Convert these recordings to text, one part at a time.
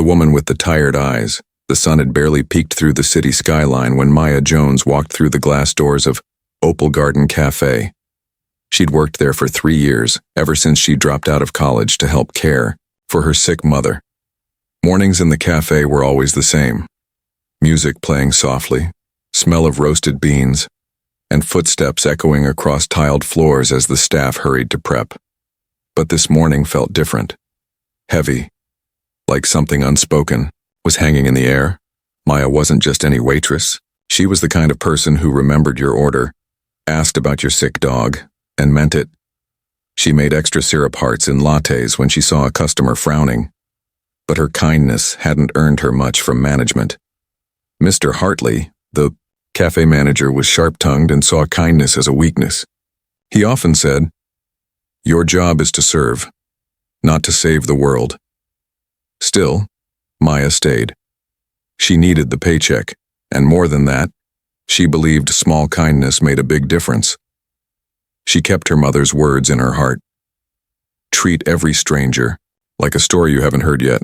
woman with the tired eyes. The sun had barely peeked through the city skyline when Maya Jones walked through the glass doors of Opal Garden Cafe. She'd worked there for 3 years, ever since she dropped out of college to help care for her sick mother. Mornings in the cafe were always the same. Music playing softly, smell of roasted beans, and footsteps echoing across tiled floors as the staff hurried to prep. But this morning felt different. Heavy, like something unspoken, was hanging in the air. Maya wasn't just any waitress. She was the kind of person who remembered your order, asked about your sick dog, and meant it. She made extra syrup hearts in lattes when she saw a customer frowning. But her kindness hadn't earned her much from management. Mr. Hartley, the cafe manager, was sharp-tongued and saw kindness as a weakness. He often said, "Your job is to serve, not to save the world." Still, Maya stayed. She needed the paycheck, and more than that, she believed small kindness made a big difference. She kept her mother's words in her heart. Treat every stranger like a story you haven't heard yet.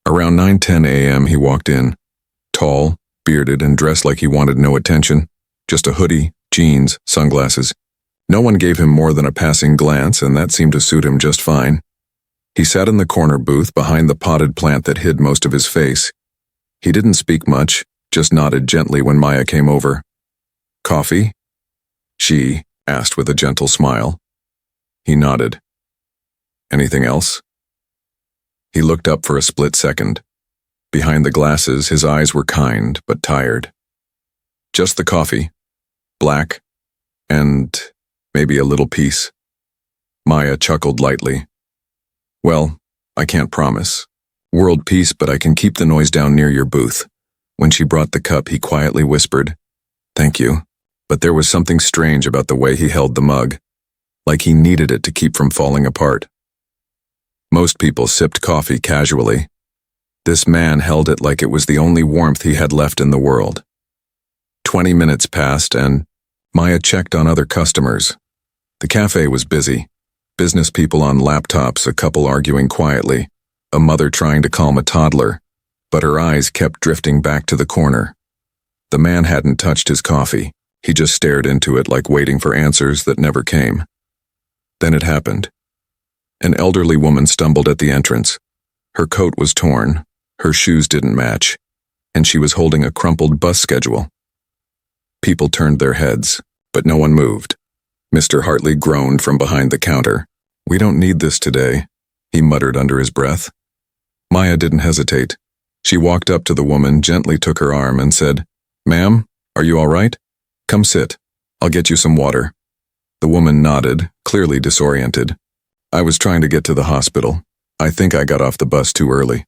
Around 9:10 a.m. he walked in, tall, bearded, and dressed like he wanted no attention, just a hoodie, jeans, sunglasses. No one gave him more than a passing glance, and that seemed to suit him just fine. He sat in the corner booth behind the potted plant that hid most of his face. He didn't speak much, just nodded gently when Maya came over. "Coffee?" she asked with a gentle smile. He nodded. "Anything else?" He looked up for a split second. Behind the glasses, his eyes were kind but tired. "Just the coffee. Black. And maybe a little piece." Maya chuckled lightly. "Well, I can't promise world peace, but I can keep the noise down near your booth." When she brought the cup, he quietly whispered, "Thank you." But there was something strange about the way he held the mug, like he needed it to keep from falling apart. Most people sipped coffee casually. This man held it like it was the only warmth he had left in the world. 20 minutes passed, and Maya checked on other customers. The cafe was busy. Business people on laptops, a couple arguing quietly, a mother trying to calm a toddler, but her eyes kept drifting back to the corner. The man hadn't touched his coffee. He just stared into it like waiting for answers that never came. Then it happened. An elderly woman stumbled at the entrance. Her coat was torn, her shoes didn't match, and she was holding a crumpled bus schedule. People turned their heads, but no one moved. Mr. Hartley groaned from behind the counter. "We don't need this today," he muttered under his breath. Maya didn't hesitate. She walked up to the woman, gently took her arm, and said, "Ma'am, are you all right? Come sit. I'll get you some water." The woman nodded, clearly disoriented. "I was trying to get to the hospital. I think I got off the bus too early."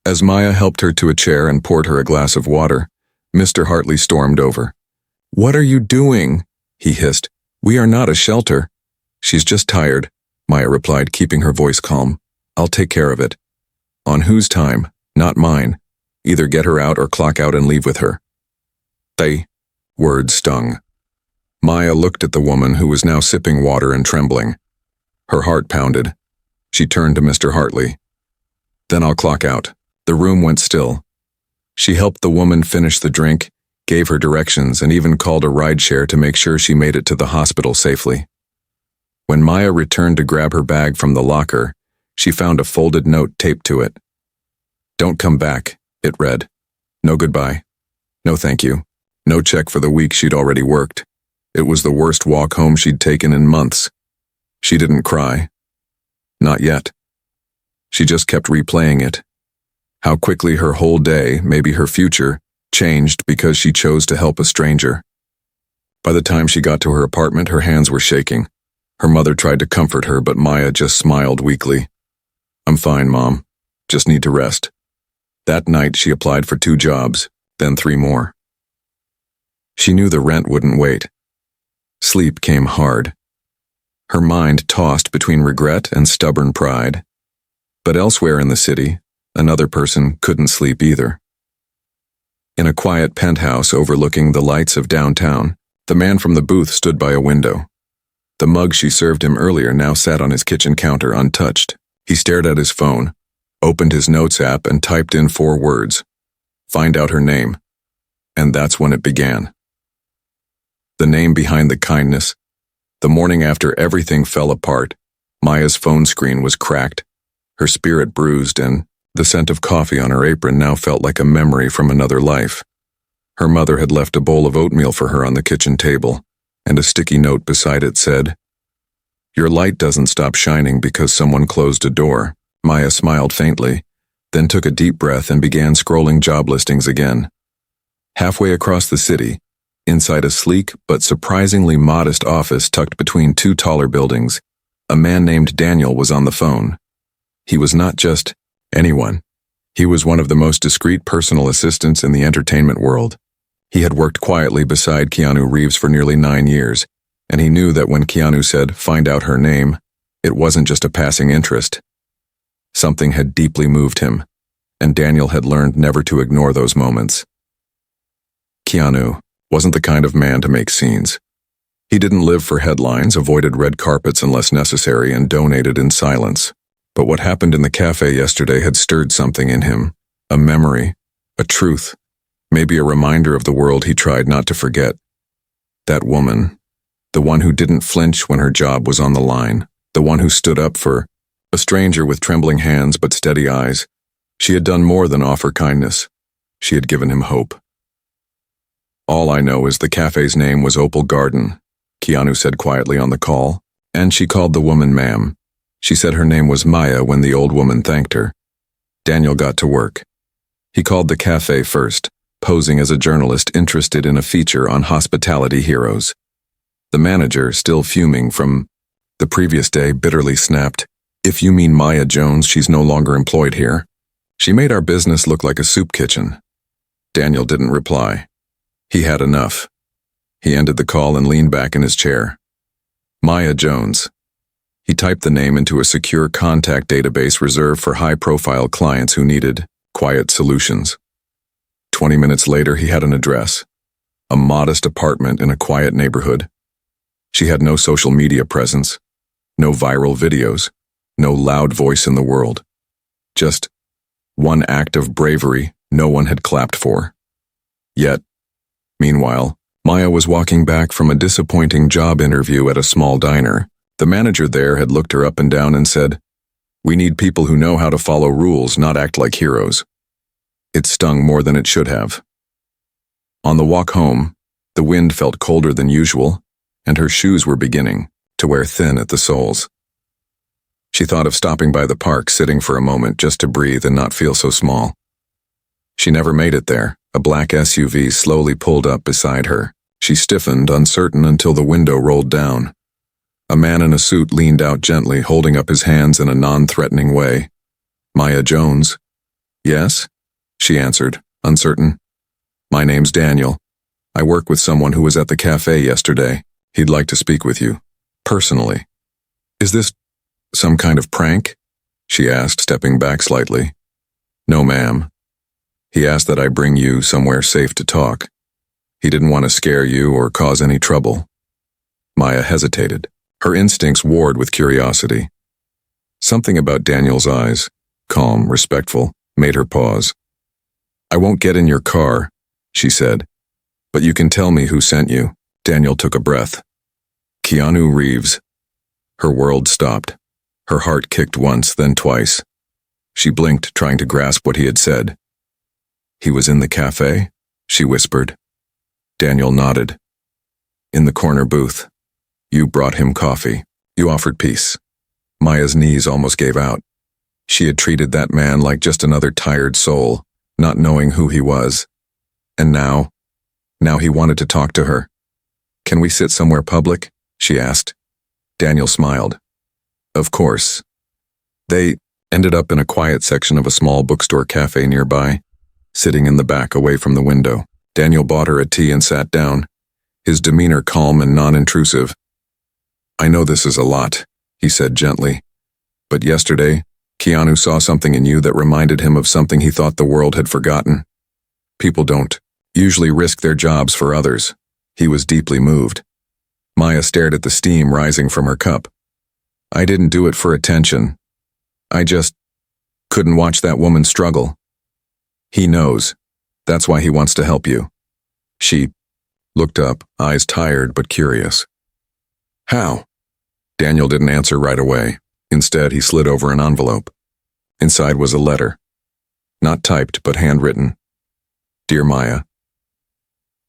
As Maya helped her to a chair and poured her a glass of water, Mr. Hartley stormed over. "What are you doing?" he hissed. "We are not a shelter." "She's just tired," Maya replied, keeping her voice calm. "I'll take care of it." "On whose time? Not mine. Either get her out or clock out and leave with her." "They." Words stung. Maya looked at the woman who was now sipping water and trembling. Her heart pounded. She turned to Mr. Hartley. "Then I'll clock out." The room went still. She helped the woman finish the drink, gave her directions, and even called a rideshare to make sure she made it to the hospital safely. When Maya returned to grab her bag from the locker, she found a folded note taped to it. "Don't come back," it read. "No goodbye. No thank you. No check for the week she'd already worked." It was the worst walk home she'd taken in months. She didn't cry. Not yet. She just kept replaying it. How quickly her whole day, maybe her future, changed because she chose to help a stranger. By the time she got to her apartment, her hands were shaking. Her mother tried to comfort her, but Maya just smiled weakly. "I'm fine, Mom. Just need to rest." That night she applied for 2 jobs, then 3 more. She knew the rent wouldn't wait. Sleep came hard. Her mind tossed between regret and stubborn pride. But elsewhere in the city, another person couldn't sleep either. In a quiet penthouse overlooking the lights of downtown, the man from the booth stood by a window. The mug she served him earlier now sat on his kitchen counter untouched. He stared at his phone, opened his notes app and typed in 4 words. Find out her name. And that's when it began. The name behind the kindness. The morning after everything fell apart, Maya's phone screen was cracked, her spirit bruised, and the scent of coffee on her apron now felt like a memory from another life. Her mother had left a bowl of oatmeal for her on the kitchen table, and a sticky note beside it said, "Your light doesn't stop shining because someone closed a door." Maya smiled faintly, then took a deep breath and began scrolling job listings again. Halfway across the city, inside a sleek but surprisingly modest office tucked between 2 taller buildings, a man named Daniel was on the phone. He was not just anyone. He was one of the most discreet personal assistants in the entertainment world. He had worked quietly beside Keanu Reeves for nearly 9 years, and he knew that when Keanu said, "Find out her name," it wasn't just a passing interest. Something had deeply moved him, and Daniel had learned never to ignore those moments. Keanu wasn't the kind of man to make scenes. He didn't live for headlines, avoided red carpets unless necessary, and donated in silence. But what happened in the cafe yesterday had stirred something in him, a memory, a truth, maybe a reminder of the world he tried not to forget. That woman, the one who didn't flinch when her job was on the line, the one who stood up for a stranger with trembling hands but steady eyes. She had done more than offer kindness. She had given him hope. "All I know is the cafe's name was Opal Garden," Keanu said quietly on the call, and she called the woman ma'am. She said her name was Maya when the old woman thanked her. Daniel got to work. He called the cafe first, posing as a journalist interested in a feature on hospitality heroes. The manager, still fuming from the previous day, bitterly snapped, "If you mean Maya Jones, she's no longer employed here. She made our business look like a soup kitchen." Daniel didn't reply. He had enough. He ended the call and leaned back in his chair. Maya Jones. He typed the name into a secure contact database reserved for high-profile clients who needed quiet solutions. 20 minutes later, he had an address. A modest apartment in a quiet neighborhood. She had no social media presence, no viral videos, no loud voice in the world. Just one act of bravery no one had clapped for. Yet, meanwhile, Maya was walking back from a disappointing job interview at a small diner. The manager there had looked her up and down and said, "We need people who know how to follow rules, not act like heroes." It stung more than it should have. On the walk home, the wind felt colder than usual, and her shoes were beginning to wear thin at the soles. She thought of stopping by the park, sitting for a moment just to breathe and not feel so small. She never made it there. A black SUV slowly pulled up beside her. She stiffened, uncertain, until the window rolled down. A man in a suit leaned out gently, holding up his hands in a non-threatening way. "Maya Jones?" "Yes," she answered, uncertain. "My name's Daniel. I work with someone who was at the cafe yesterday. He'd like to speak with you, personally." "Is this some kind of prank?" she asked, stepping back slightly. "No, ma'am. He asked that I bring you somewhere safe to talk. He didn't want to scare you or cause any trouble." Maya hesitated. Her instincts warred with curiosity. Something about Daniel's eyes, calm, respectful, made her pause. "I won't get in your car," she said, "but you can tell me who sent you." Daniel took a breath. "Keanu Reeves." Her world stopped. Her heart kicked once, then twice. She blinked, trying to grasp what he had said. "He was in the cafe?" she whispered. Daniel nodded. "In the corner booth. You brought him coffee. You offered peace." Maya's knees almost gave out. She had treated that man like just another tired soul, not knowing who he was. And now he wanted to talk to her. "Can we sit somewhere public?" she asked. Daniel smiled. "Of course." They ended up in a quiet section of a small bookstore cafe nearby, sitting in the back away from the window. Daniel bought her a tea and sat down, his demeanor calm and non-intrusive. "I know this is a lot," he said gently, "but yesterday, Keanu saw something in you that reminded him of something he thought the world had forgotten. People don't usually risk their jobs for others." He was deeply moved. Maya stared at the steam rising from her cup. "I didn't do it for attention. I just..." Couldn't watch that woman struggle. He knows. That's why he wants to help you. She looked up, eyes tired but curious. How? Daniel didn't answer right away. Instead, he slid over an envelope. Inside was a letter. Not typed, but handwritten. Dear Maya,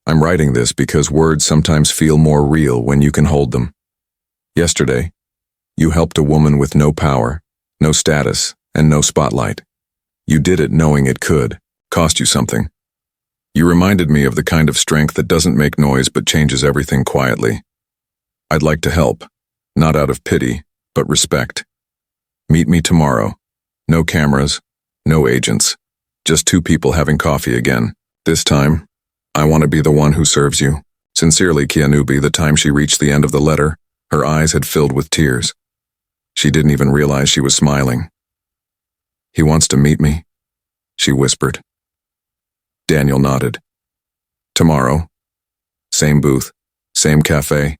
I'm writing this because words sometimes feel more real when you can hold them. Yesterday, you helped a woman with no power, no status, and no spotlight. You did it knowing it could cost you something. You reminded me of the kind of strength that doesn't make noise but changes everything quietly. I'd like to help, not out of pity, but respect. Meet me tomorrow. No cameras, no agents, just two people having coffee again. This time, I want to be the one who serves you. Sincerely, Keanu. The time she reached the end of the letter, her eyes had filled with tears. She didn't even realize she was smiling. He wants to meet me, she whispered. Daniel nodded. Tomorrow. Same booth, same cafe.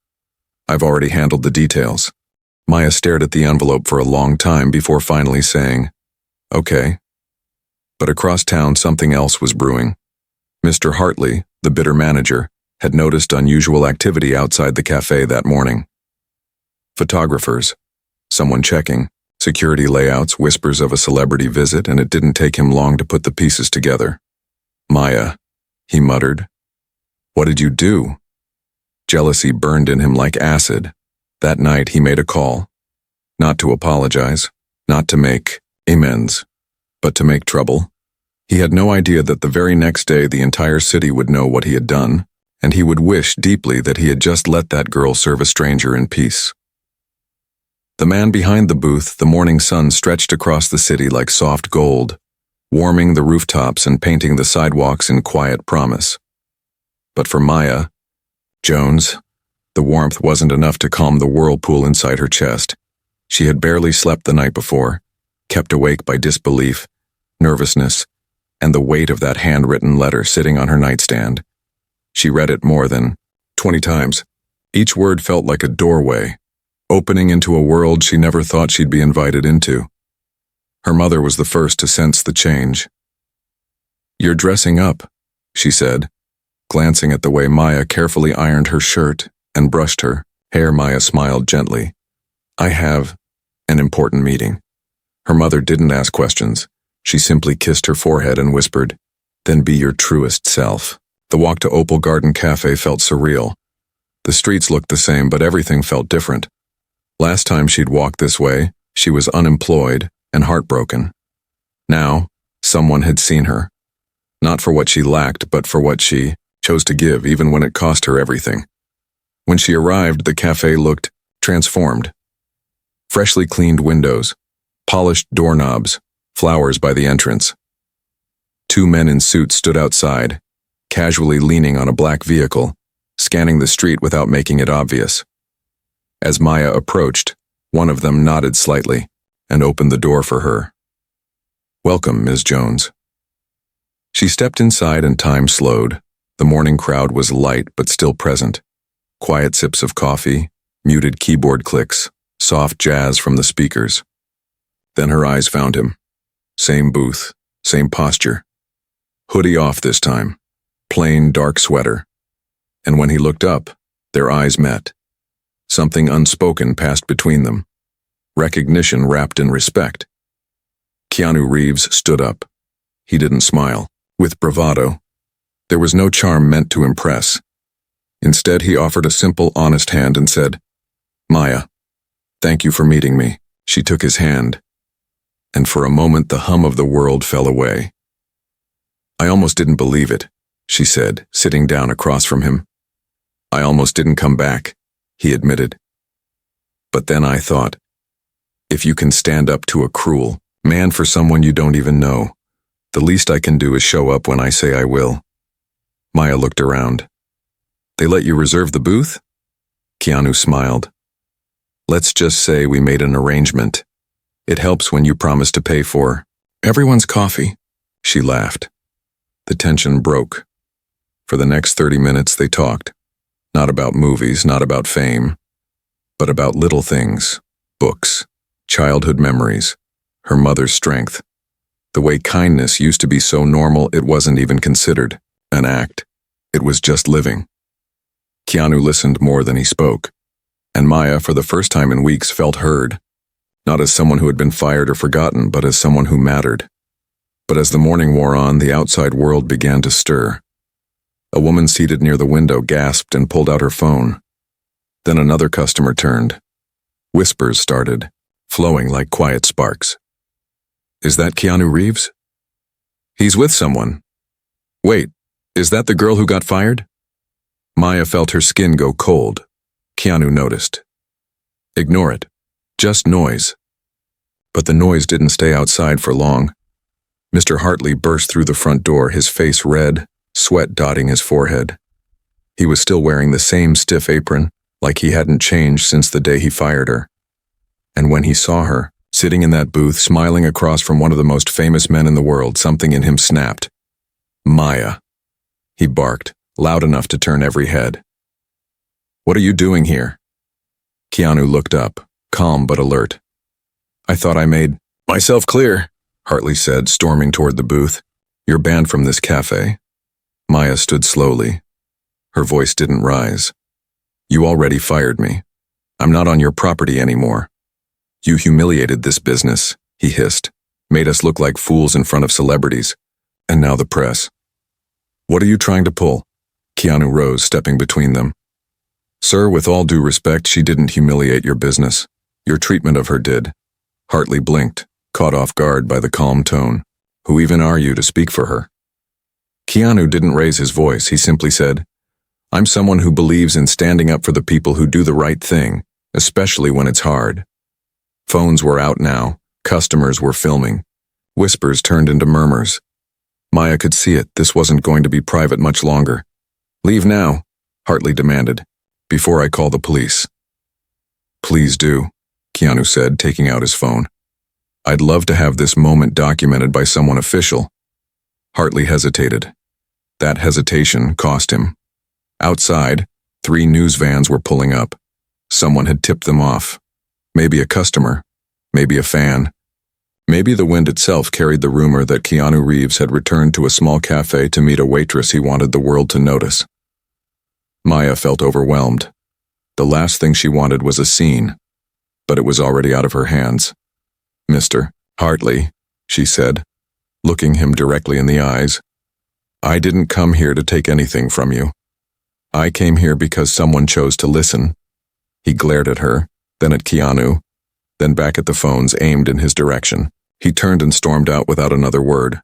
I've already handled the details. Maya stared at the envelope for a long time before finally saying, okay. But across town something else was brewing. Mr. Hartley, the bitter manager, had noticed unusual activity outside the cafe that morning. Photographers, someone checking, security layouts, whispers of a celebrity visit, and it didn't take him long to put the pieces together. Maya, he muttered. What did you do? Jealousy burned in him like acid. That night he made a call. Not to apologize, not to make amends, but to make trouble. He had no idea that the very next day the entire city would know what he had done, and he would wish deeply that he had just let that girl serve a stranger in peace. The man behind the booth, the morning sun stretched across the city like soft gold, warming the rooftops and painting the sidewalks in quiet promise. But for Maya Jones, the warmth wasn't enough to calm the whirlpool inside her chest. She had barely slept the night before, kept awake by disbelief, nervousness, and the weight of that handwritten letter sitting on her nightstand. She read it more than 20 times. Each word felt like a doorway, opening into a world she never thought she'd be invited into. Her mother was the first to sense the change. You're dressing up, she said, glancing at the way Maya carefully ironed her shirt and brushed her hair. Maya smiled gently. I have an important meeting. Her mother didn't ask questions. She simply kissed her forehead and whispered, then be your truest self. The walk to Opal Garden Cafe felt surreal. The streets looked the same, but everything felt different. Last time she'd walked this way, she was unemployed and heartbroken. Now, someone had seen her. Not for what she lacked, but for what she chose to give, even when it cost her everything. When she arrived, the cafe looked transformed. Freshly cleaned windows, polished doorknobs, flowers by the entrance. Two men in suits stood outside, casually leaning on a black vehicle, scanning the street without making it obvious. As Maya approached, one of them nodded slightly and opened the door for her. Welcome, Ms. Jones. She stepped inside and time slowed. The morning crowd was light but still present. Quiet sips of coffee, muted keyboard clicks, soft jazz from the speakers. Then her eyes found him. Same booth, same posture. Hoodie off this time. Plain dark sweater. And when he looked up, their eyes met. Something unspoken passed between them. Recognition wrapped in respect. Keanu Reeves stood up. He didn't smile. With bravado. There was no charm meant to impress. Instead, he offered a simple, honest hand and said, Maya, thank you for meeting me. She took his hand, and for a moment the hum of the world fell away. I almost didn't believe it, she said, sitting down across from him. I almost didn't come back, he admitted. But then I thought, if you can stand up to a cruel man for someone you don't even know, the least I can do is show up when I say I will. Maya looked around. They let you reserve the booth? Keanu smiled. Let's just say we made an arrangement. It helps when you promise to pay for everyone's coffee. She laughed. The tension broke. For the next 30 minutes they talked. Not about movies, not about fame, but about little things, books, childhood memories, her mother's strength, The way kindness used to be so normal it wasn't even considered an act. It was just living. Keanu listened more than he spoke, and Maya, for the first time in weeks, felt heard, not as someone who had been fired or forgotten, but as someone who mattered. But as the morning wore on, the outside world began to stir. A woman seated near the window gasped and pulled out her phone. Then another customer turned. Whispers started, flowing like quiet sparks. "Is that Keanu Reeves?" "He's with someone." "Wait, is that the girl who got fired?" Maya felt her skin go cold. Keanu noticed. "Ignore it. Just noise." But the noise didn't stay outside for long. Mr. Hartley burst through the front door, his face red, sweat dotting his forehead. He was still wearing the same stiff apron, like he hadn't changed since the day he fired her. And when he saw her, sitting in that booth, smiling across from one of the most famous men in the world, something in him snapped. "Maya," he barked, loud enough to turn every head. "What are you doing here?" Keanu looked up, calm but alert. "I thought I made myself clear," Hartley said, storming toward the booth. "You're banned from this cafe." Maya stood slowly. Her voice didn't rise. "You already fired me. I'm not on your property anymore. You humiliated this business," he hissed, "made us look like fools in front of celebrities. And now the press. What are you trying to pull?" Keanu rose, stepping between them. "Sir, with all due respect, she didn't humiliate your business. Your treatment of her did." Hartley blinked, caught off guard by the calm tone. "Who even are you to speak for her?" Keanu didn't raise his voice. He simply said, "I'm someone who believes in standing up for the people who do the right thing, especially when it's hard." Phones were out now. Customers were filming. Whispers turned into murmurs. Maya could see it. This wasn't going to be private much longer. "Leave now," Hartley demanded, "before I call the police." "Please do," Keanu said, taking out his phone. "I'd love to have this moment documented by someone official." Hartley hesitated. That hesitation cost him. Outside, 3 news vans were pulling up. Someone had tipped them off. Maybe a customer. Maybe a fan. Maybe the wind itself carried the rumor that Keanu Reeves had returned to a small cafe to meet a waitress he wanted the world to notice. Maya felt overwhelmed. The last thing she wanted was a scene, but it was already out of her hands. "Mr. Hartley," she said, looking him directly in the eyes, "I didn't come here to take anything from you. I came here because someone chose to listen." He glared at her, then at Keanu, then back at the phones aimed in his direction. He turned and stormed out without another word.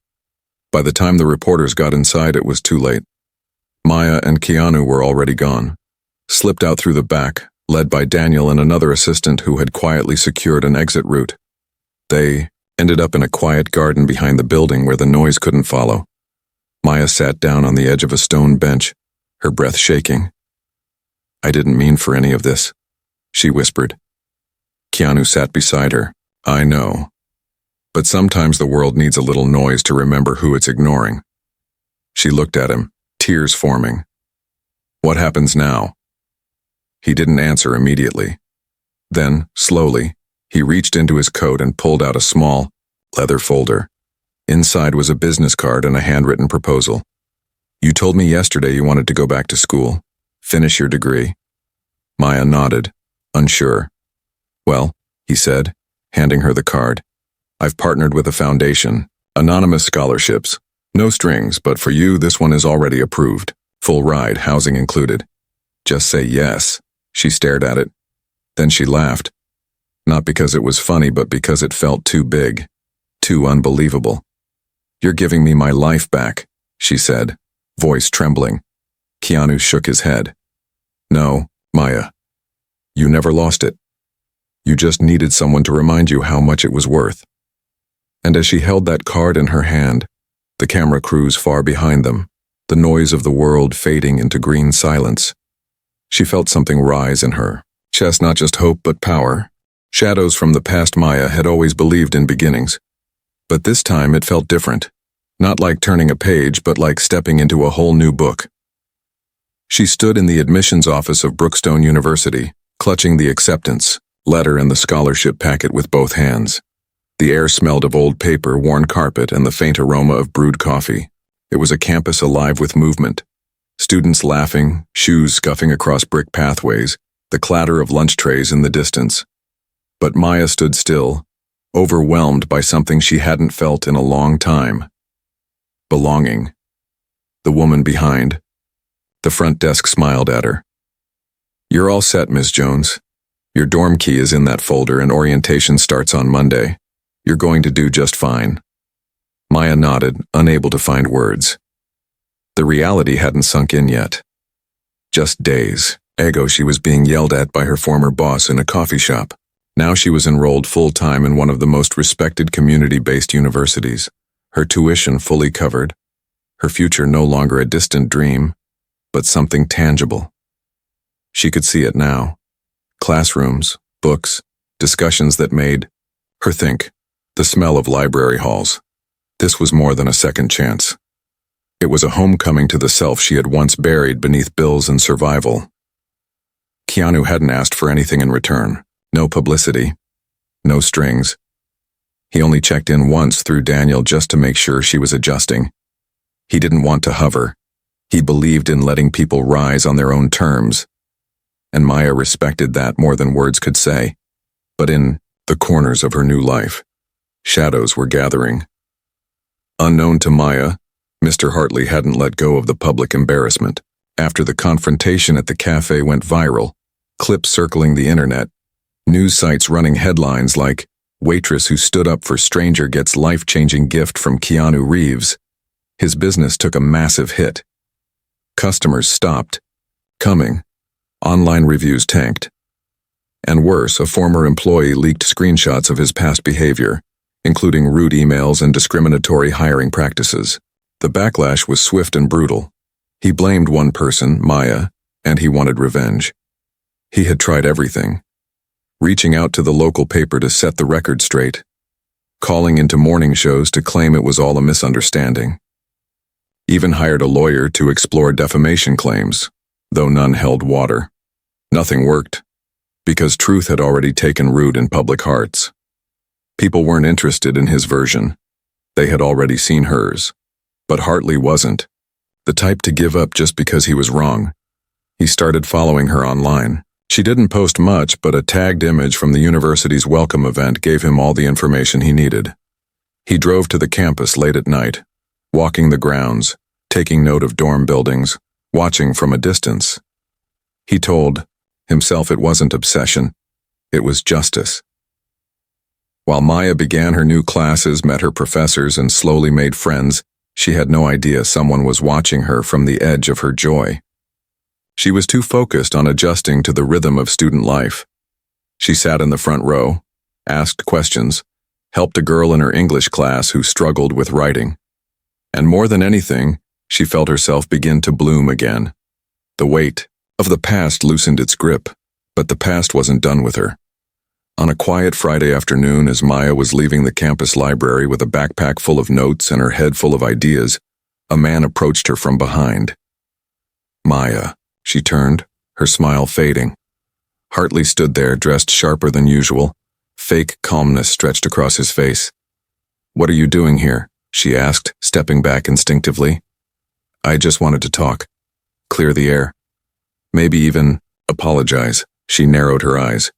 By the time the reporters got inside, it was too late. Maya and Keanu were already gone, slipped out through the back, led by Daniel and another assistant who had quietly secured an exit route. They ended up in a quiet garden behind the building where the noise couldn't follow. Maya sat down on the edge of a stone bench, her breath shaking. "I didn't mean for any of this," she whispered. Keanu sat beside her. "I know. But sometimes the world needs a little noise to remember who it's ignoring." She looked at him, tears forming. "What happens now?" He didn't answer immediately. Then, slowly, he reached into his coat and pulled out a small, leather folder. Inside was a business card and a handwritten proposal. "You told me yesterday you wanted to go back to school, finish your degree." Maya nodded, unsure. "Well," he said, handing her the card, "I've partnered with a foundation, anonymous scholarships. No strings, but for you this one is already approved. Full ride, housing included. Just say yes." She stared at it. Then she laughed. Not because it was funny, but because it felt too big, too unbelievable. "You're giving me my life back," she said, voice trembling. Keanu shook his head. "No, Maya. You never lost it. You just needed someone to remind you how much it was worth." And as she held that card in her hand, the camera crews far behind them, the noise of the world fading into green silence, she felt something rise in her chest, not just hope but power. Shadows from the past. Maya had always believed in beginnings. But this time it felt different. Not like turning a page, but like stepping into a whole new book. She stood in the admissions office of Brookstone University, clutching the acceptance letter and the scholarship packet with both hands. The air smelled of old paper, worn carpet, and the faint aroma of brewed coffee. It was a campus alive with movement. Students laughing, shoes scuffing across brick pathways, the clatter of lunch trays in the distance. But Maya stood still, overwhelmed by something she hadn't felt in a long time. Belonging. The woman behind. The front desk smiled at her. "You're all set, Miss Jones. Your dorm key is in that folder and orientation starts on Monday. You're going to do just fine." Maya nodded, unable to find words. The reality hadn't sunk in yet. Just days ago she was being yelled at by her former boss in a coffee shop. Now she was enrolled full-time in one of the most respected community-based universities, her tuition fully covered, her future no longer a distant dream, but something tangible. She could see it now. Classrooms, books, discussions that made her think, the smell of library halls. This was more than a second chance. It was a homecoming to the self she had once buried beneath bills and survival. Keanu hadn't asked for anything in return. No publicity. No strings. He only checked in once through Daniel just to make sure she was adjusting. He didn't want to hover. He believed in letting people rise on their own terms. And Maya respected that more than words could say. But in the corners of her new life, shadows were gathering. Unknown to Maya, Mr. Hartley hadn't let go of the public embarrassment. After the confrontation at the cafe went viral, clips circling the internet, news sites running headlines like, "Waitress who stood up for stranger gets life-changing gift from Keanu Reeves," his business took a massive hit. Customers stopped coming. Online reviews tanked. And worse, a former employee leaked screenshots of his past behavior, including rude emails and discriminatory hiring practices. The backlash was swift and brutal. He blamed one person, Maya, and he wanted revenge. He had tried everything. Reaching out to the local paper to set the record straight. Calling into morning shows to claim it was all a misunderstanding. Even hired a lawyer to explore defamation claims, though none held water. Nothing worked, because truth had already taken root in public hearts. People weren't interested in his version. They had already seen hers. But Hartley wasn't. The type to give up just because he was wrong. He started following her online. She didn't post much, but a tagged image from the university's welcome event gave him all the information he needed. He drove to the campus late at night, walking the grounds, taking note of dorm buildings, watching from a distance. He told himself it wasn't obsession, it was justice. While Maya began her new classes, met her professors, and slowly made friends, she had no idea someone was watching her from the edge of her joy. She was too focused on adjusting to the rhythm of student life. She sat in the front row, asked questions, helped a girl in her English class who struggled with writing. And more than anything, she felt herself begin to bloom again. The weight of the past loosened its grip, but the past wasn't done with her. On a quiet Friday afternoon, as Maya was leaving the campus library with a backpack full of notes and her head full of ideas, a man approached her from behind. "Maya," she turned, her smile fading. Hartley stood there, dressed sharper than usual. Fake calmness stretched across his face. "What are you doing here?" she asked, stepping back instinctively. "I just wanted to talk. Clear the air. Maybe even apologize." She narrowed her eyes.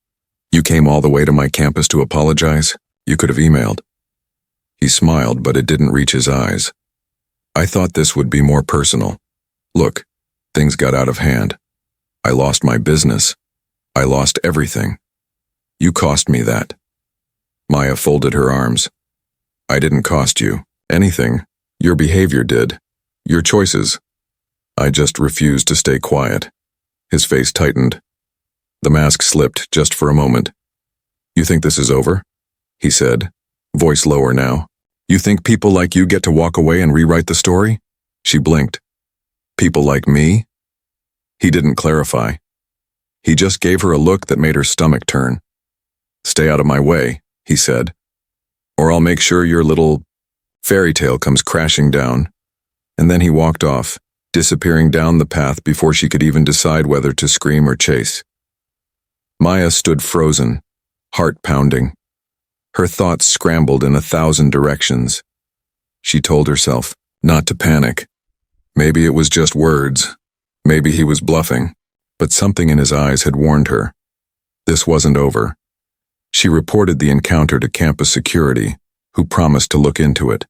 "You came all the way to my campus to apologize? You could have emailed." He smiled, but it didn't reach his eyes. "I thought this would be more personal. Look, things got out of hand. I lost my business. I lost everything. You cost me that." Maya folded her arms. "I didn't cost you anything. Your behavior did. Your choices. I just refused to stay quiet." His face tightened. The mask slipped just for a moment. "You think this is over?" he said, voice lower now. "You think people like you get to walk away and rewrite the story?" She blinked. "People like me?" He didn't clarify. He just gave her a look that made her stomach turn. "Stay out of my way," he said, "or I'll make sure your little fairy tale comes crashing down." And then he walked off, disappearing down the path before she could even decide whether to scream or chase. Maya stood frozen, heart pounding. Her thoughts scrambled in 1,000 directions. She told herself not to panic. Maybe it was just words. Maybe he was bluffing. But something in his eyes had warned her. This wasn't over. She reported the encounter to campus security, who promised to look into it.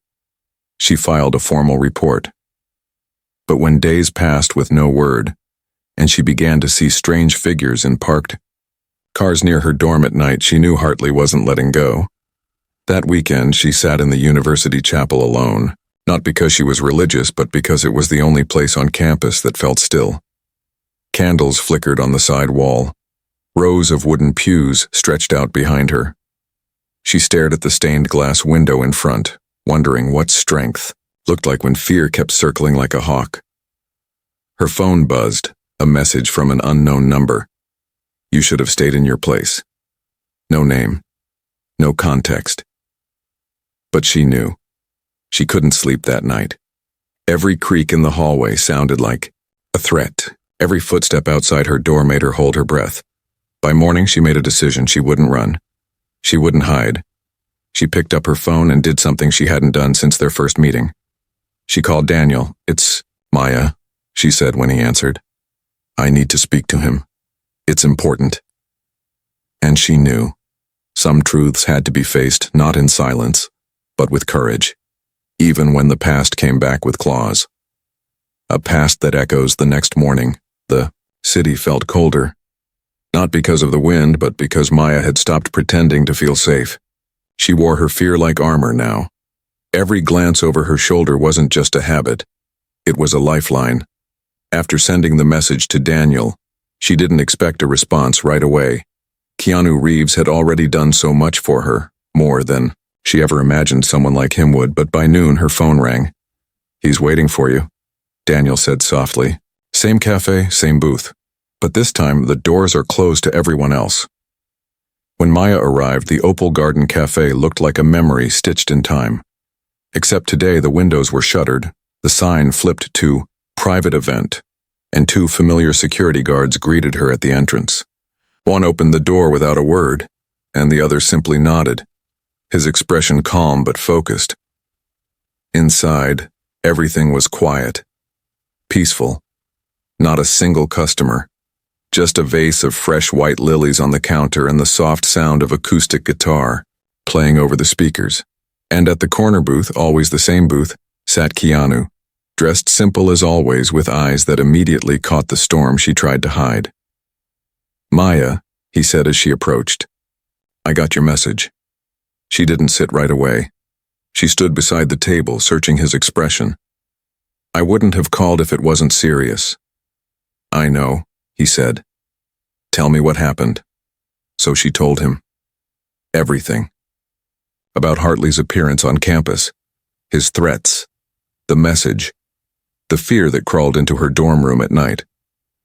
She filed a formal report. But when days passed with no word, and she began to see strange figures in parked cars near her dorm at night, she knew Hartley wasn't letting go. That weekend, she sat in the university chapel alone, not because she was religious, but because it was the only place on campus that felt still. Candles flickered on the side wall. Rows of wooden pews stretched out behind her. She stared at the stained glass window in front, wondering what strength looked like when fear kept circling like a hawk. Her phone buzzed, a message from an unknown number. You should have stayed in your place. No name. No context. But she knew. She couldn't sleep that night. Every creak in the hallway sounded like a threat. Every footstep outside her door made her hold her breath. By morning, she made a decision. She wouldn't run. She wouldn't hide. She picked up her phone and did something she hadn't done since their first meeting. She called Daniel. "It's Maya," she said when he answered. "I need to speak to him. It's important." And she knew. Some truths had to be faced, not in silence, but with courage, even when the past came back with claws. A past that echoes the next morning. The city felt colder. Not because of the wind, but because Maya had stopped pretending to feel safe. She wore her fear like armor now. Every glance over her shoulder wasn't just a habit. It was a lifeline. After sending the message to Daniel, she didn't expect a response right away. Keanu Reeves had already done so much for her, more than she ever imagined someone like him would, but by noon her phone rang. "He's waiting for you," Daniel said softly. "Same cafe, same booth. But this time, the doors are closed to everyone else." When Maya arrived, the Opal Garden Cafe looked like a memory stitched in time. Except today, the windows were shuttered, the sign flipped to private event, and 2 familiar security guards greeted her at the entrance. One opened the door without a word, and the other simply nodded, his expression calm but focused. Inside, everything was quiet, peaceful. Not a single customer. Just a vase of fresh white lilies on the counter and the soft sound of acoustic guitar playing over the speakers. And at the corner booth, always the same booth, sat Keanu, dressed simple as always with eyes that immediately caught the storm she tried to hide. "Maya," he said as she approached. "I got your message." She didn't sit right away. She stood beside the table, searching his expression. "I wouldn't have called if it wasn't serious." "I know," he said. "Tell me what happened." So she told him. Everything. About Hartley's appearance on campus, his threats, the message, the fear that crawled into her dorm room at night.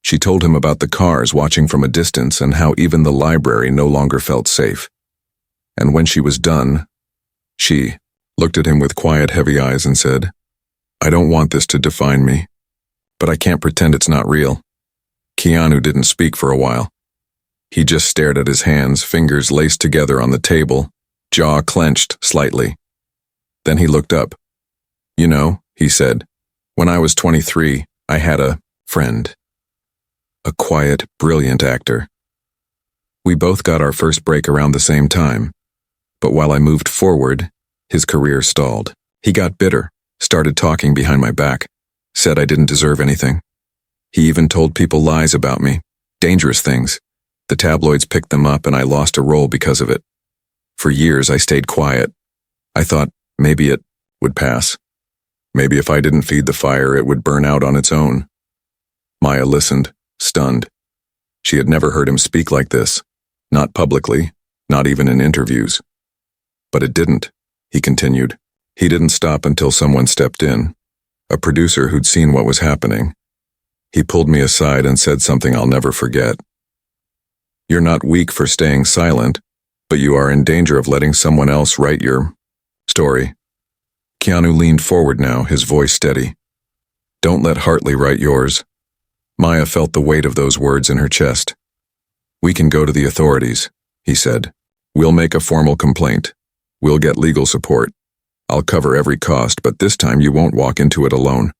She told him about the cars watching from a distance and how even the library no longer felt safe. And when she was done, she looked at him with quiet, heavy eyes and said, "I don't want this to define me, but I can't pretend it's not real." Keanu didn't speak for a while. He just stared at his hands, fingers laced together on the table, jaw clenched slightly. Then he looked up. "You know," he said, "when I was 23, I had a friend. A quiet, brilliant actor. We both got our first break around the same time. But while I moved forward, his career stalled. He got bitter, started talking behind my back, said I didn't deserve anything. He even told people lies about me, dangerous things. The tabloids picked them up and I lost a role because of it. For years I stayed quiet. I thought maybe it would pass. Maybe if I didn't feed the fire, it would burn out on its own." Maya listened, stunned. She had never heard him speak like this, not publicly, not even in interviews. "But it didn't," he continued. "He didn't stop until someone stepped in, a producer who'd seen what was happening. He pulled me aside and said something I'll never forget. 'You're not weak for staying silent, but you are in danger of letting someone else write your story.'" Keanu leaned forward now, his voice steady. "Don't let Hartley write yours." Maya felt the weight of those words in her chest. "We can go to the authorities," he said. "We'll make a formal complaint. We'll get legal support. I'll cover every cost, but this time you won't walk into it alone."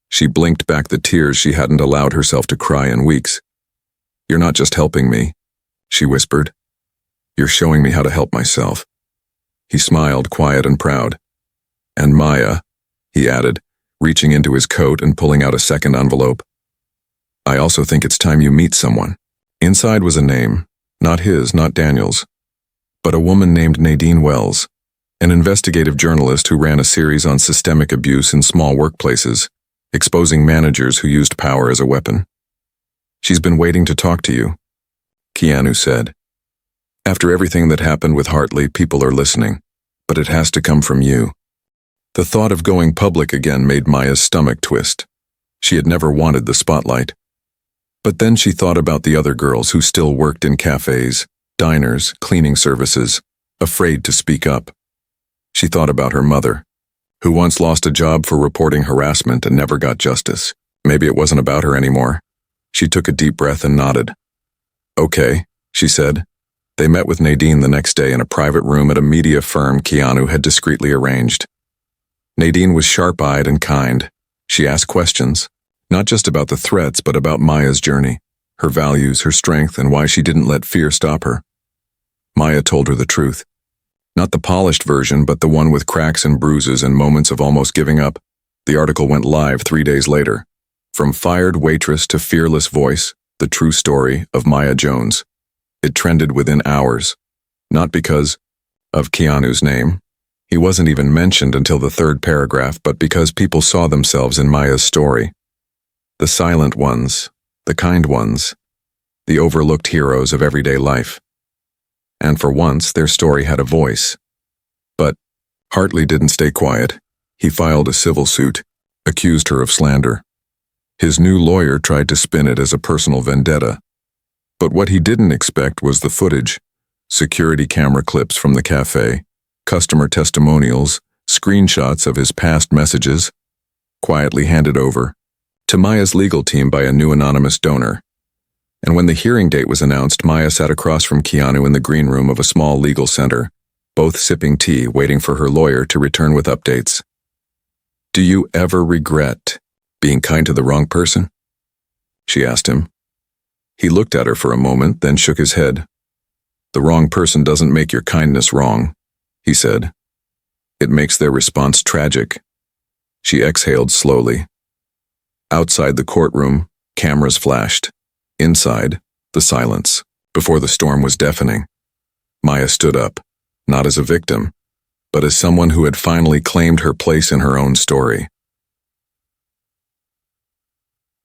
She blinked back the tears she hadn't allowed herself to cry in weeks. "You're not just helping me," she whispered. "You're showing me how to help myself." He smiled, quiet and proud. "And Maya," he added, reaching into his coat and pulling out a second envelope. "I also think it's time you meet someone." Inside was a name, not his, not Daniel's, but a woman named Nadine Wells, an investigative journalist who ran a series on systemic abuse in small workplaces, exposing managers who used power as a weapon. "She's been waiting to talk to you," Keanu said. "After everything that happened with Hartley, people are listening, but it has to come from you." The thought of going public again made Maya's stomach twist. She had never wanted the spotlight. But then she thought about the other girls who still worked in cafes, diners, cleaning services, afraid to speak up. She thought about her mother, who once lost a job for reporting harassment and never got justice. Maybe it wasn't about her anymore. She took a deep breath and nodded. "Okay," she said. They met with Nadine the next day in a private room at a media firm Keanu had discreetly arranged. Nadine was sharp-eyed and kind. She asked questions, not just about the threats, but about Maya's journey, her values, her strength, and why she didn't let fear stop her. Maya told her the truth. Not the polished version, but the one with cracks and bruises and moments of almost giving up. The article went live 3 days later. From fired waitress to fearless voice, the true story of Maya Jones. It trended within hours. Not because of Keanu's name. He wasn't even mentioned until the third paragraph, but because people saw themselves in Maya's story. The silent ones, the kind ones, the overlooked heroes of everyday life. And for once, their story had a voice. But Hartley didn't stay quiet. He filed a civil suit, accused her of slander. His new lawyer tried to spin it as a personal vendetta. But what he didn't expect was the footage: security camera clips from the cafe, customer testimonials, screenshots of his past messages, quietly handed over to Maya's legal team by a new anonymous donor. And when the hearing date was announced, Maya sat across from Keanu in the green room of a small legal center, both sipping tea, waiting for her lawyer to return with updates. "Do you ever regret being kind to the wrong person?" she asked him. He looked at her for a moment, then shook his head. "The wrong person doesn't make your kindness wrong," he said. "It makes their response tragic." She exhaled slowly. Outside the courtroom, cameras flashed. Inside, the silence, before the storm was deafening. Maya stood up, not as a victim, but as someone who had finally claimed her place in her own story.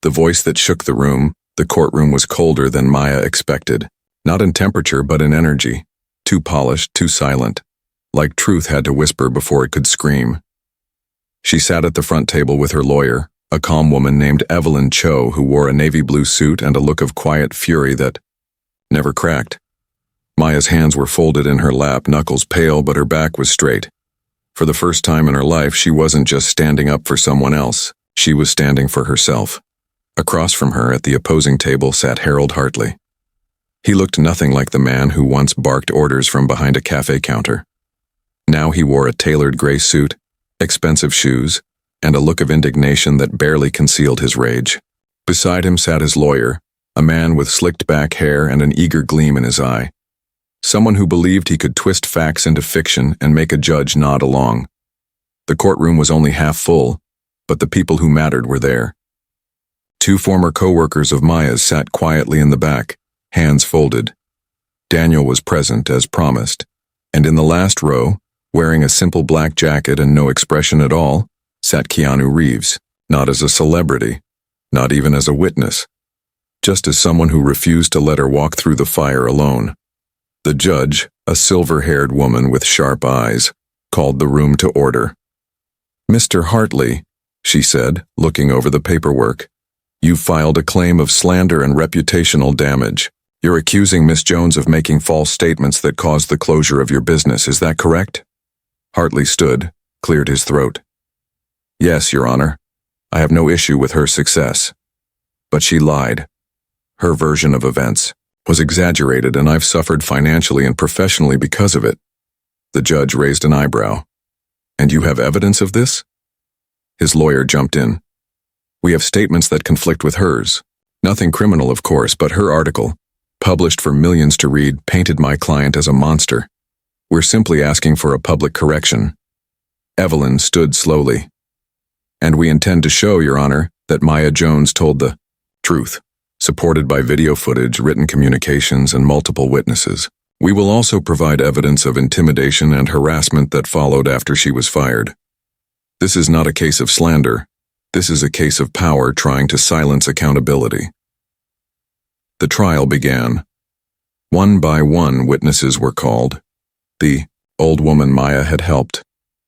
The voice that shook the room, the courtroom, was colder than Maya expected, not in temperature but in energy, too polished, too silent, like truth had to whisper before it could scream. She sat at the front table with her lawyer, a calm woman named Evelyn Cho, who wore a navy blue suit and a look of quiet fury that never cracked. Maya's hands were folded in her lap, knuckles pale, but her back was straight. For the first time in her life, she wasn't just standing up for someone else, she was standing for herself. Across from her at the opposing table sat Harold Hartley. He looked nothing like the man who once barked orders from behind a cafe counter. Now he wore a tailored gray suit, expensive shoes, and a look of indignation that barely concealed his rage. Beside him sat his lawyer, a man with slicked back hair and an eager gleam in his eye. Someone who believed he could twist facts into fiction and make a judge nod along. The courtroom was only half full, but the people who mattered were there. 2 former co-workers of Maya's sat quietly in the back, hands folded. Daniel was present, as promised, and in the last row, wearing a simple black jacket and no expression at all, sat Keanu Reeves, not as a celebrity, not even as a witness, just as someone who refused to let her walk through the fire alone. The judge, a silver-haired woman with sharp eyes, called the room to order. "Mr. Hartley," she said, looking over the paperwork, "you've filed a claim of slander and reputational damage. You're accusing Miss Jones of making false statements that caused the closure of your business, is that correct?" Hartley stood, cleared his throat. "Yes, Your Honor. I have no issue with her success. But she lied. Her version of events was exaggerated, and I've suffered financially and professionally because of it." The judge raised an eyebrow. And you have evidence of this? His lawyer jumped in. We have statements that conflict with hers. Nothing criminal, of course, but her article, published for millions to read, painted my client as a monster. We're simply asking for a public correction. Evelyn stood slowly. And we intend to show, Your Honor, that Maya Jones told the truth, supported by video footage, written communications, and multiple witnesses. We will also provide evidence of intimidation and harassment that followed after she was fired. This is not a case of slander. This is a case of power trying to silence accountability. The trial began. One by one, witnesses were called. The old woman Maya had helped,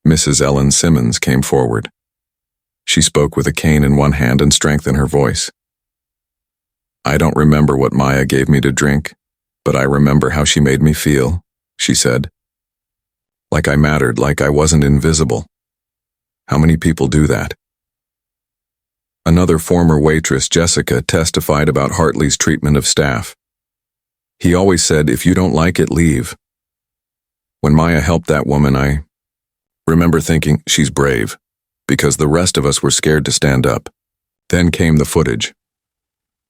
Mrs. Ellen Simmons, came forward. She spoke with a cane in one hand and strength in her voice. I don't remember what Maya gave me to drink, but I remember how she made me feel, she said. Like I mattered, like I wasn't invisible. How many people do that? Another former waitress, Jessica, testified about Hartley's treatment of staff. He always said, if you don't like it, leave. When Maya helped that woman, I remember thinking, she's brave, because the rest of us were scared to stand up. Then came the footage.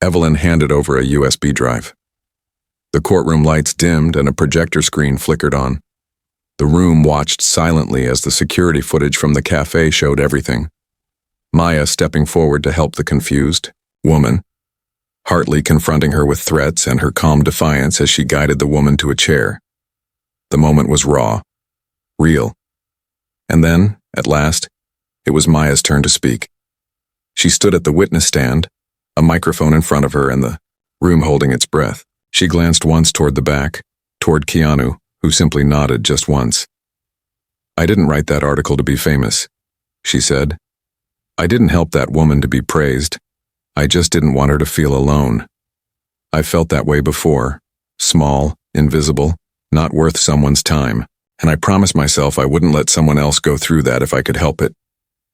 Evelyn handed over a USB drive. The courtroom lights dimmed and a projector screen flickered on. The room watched silently as the security footage from the cafe showed everything. Maya stepping forward to help the confused woman, Hartley confronting her with threats and her calm defiance as she guided the woman to a chair. The moment was raw, real. And then, at last, it was Maya's turn to speak. She stood at the witness stand, a microphone in front of her and the room holding its breath. She glanced once toward the back, toward Keanu, who simply nodded just once. I didn't write that article to be famous, she said. I didn't help that woman to be praised. I just didn't want her to feel alone. I felt that way before, small, invisible, not worth someone's time, and I promised myself I wouldn't let someone else go through that if I could help it.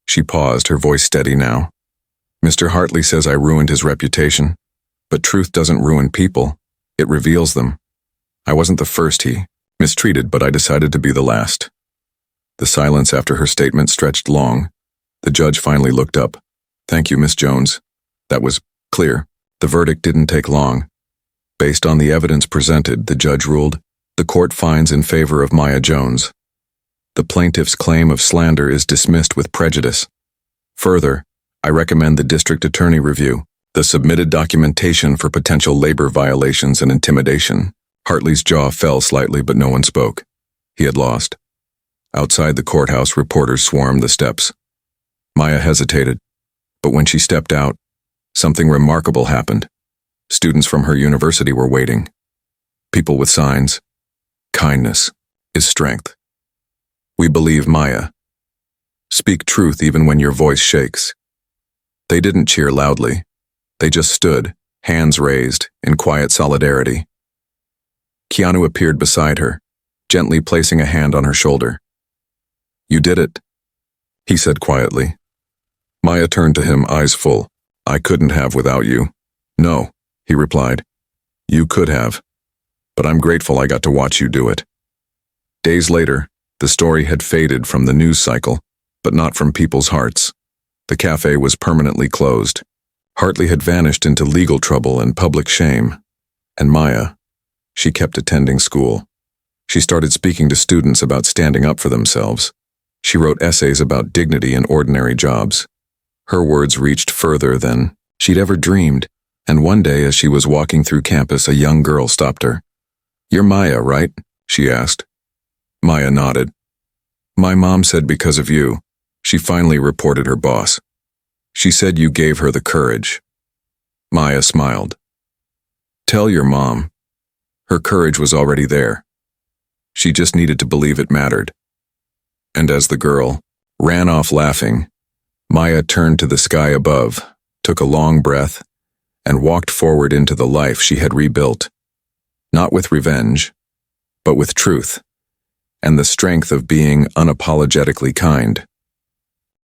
She paused, her voice steady now. Mr. Hartley says I ruined his reputation, but truth doesn't ruin people. It reveals them. I wasn't the first he mistreated, but I decided to be the last. The silence after her statement stretched long. The judge finally looked up. Thank you, Miss Jones. That was clear. The verdict didn't take long. Based on the evidence presented, the judge ruled, the court finds in favor of Maya Jones. The plaintiff's claim of slander is dismissed with prejudice. Further, I recommend the district attorney review the submitted documentation for potential labor violations and intimidation. Hartley's jaw fell slightly, but no one spoke. He had lost. Outside the courthouse, reporters swarmed the steps. Maya hesitated, but when she stepped out, something remarkable happened. Students from her university were waiting. People with signs. Kindness is strength. We believe Maya. Speak truth even when your voice shakes. They didn't cheer loudly. They just stood, hands raised, in quiet solidarity. Keanu appeared beside her, gently placing a hand on her shoulder. You did it, he said quietly. Maya turned to him, eyes full. I couldn't have without you. No, he replied. You could have. But I'm grateful I got to watch you do it. Days later, the story had faded from the news cycle, but not from people's hearts. The cafe was permanently closed. Hartley had vanished into legal trouble and public shame. And Maya, she kept attending school. She started speaking to students about standing up for themselves. She wrote essays about dignity in ordinary jobs. Her words reached further than she'd ever dreamed, and one day as she was walking through campus, a young girl stopped her. You're Maya, right? She asked. Maya nodded. My mom said because of you. She finally reported her boss. She said you gave her the courage. Maya smiled. Tell your mom. Her courage was already there. She just needed to believe it mattered. And as the girl ran off laughing, Maya turned to the sky above, took a long breath, and walked forward into the life she had rebuilt. Not with revenge, but with truth, and the strength of being unapologetically kind.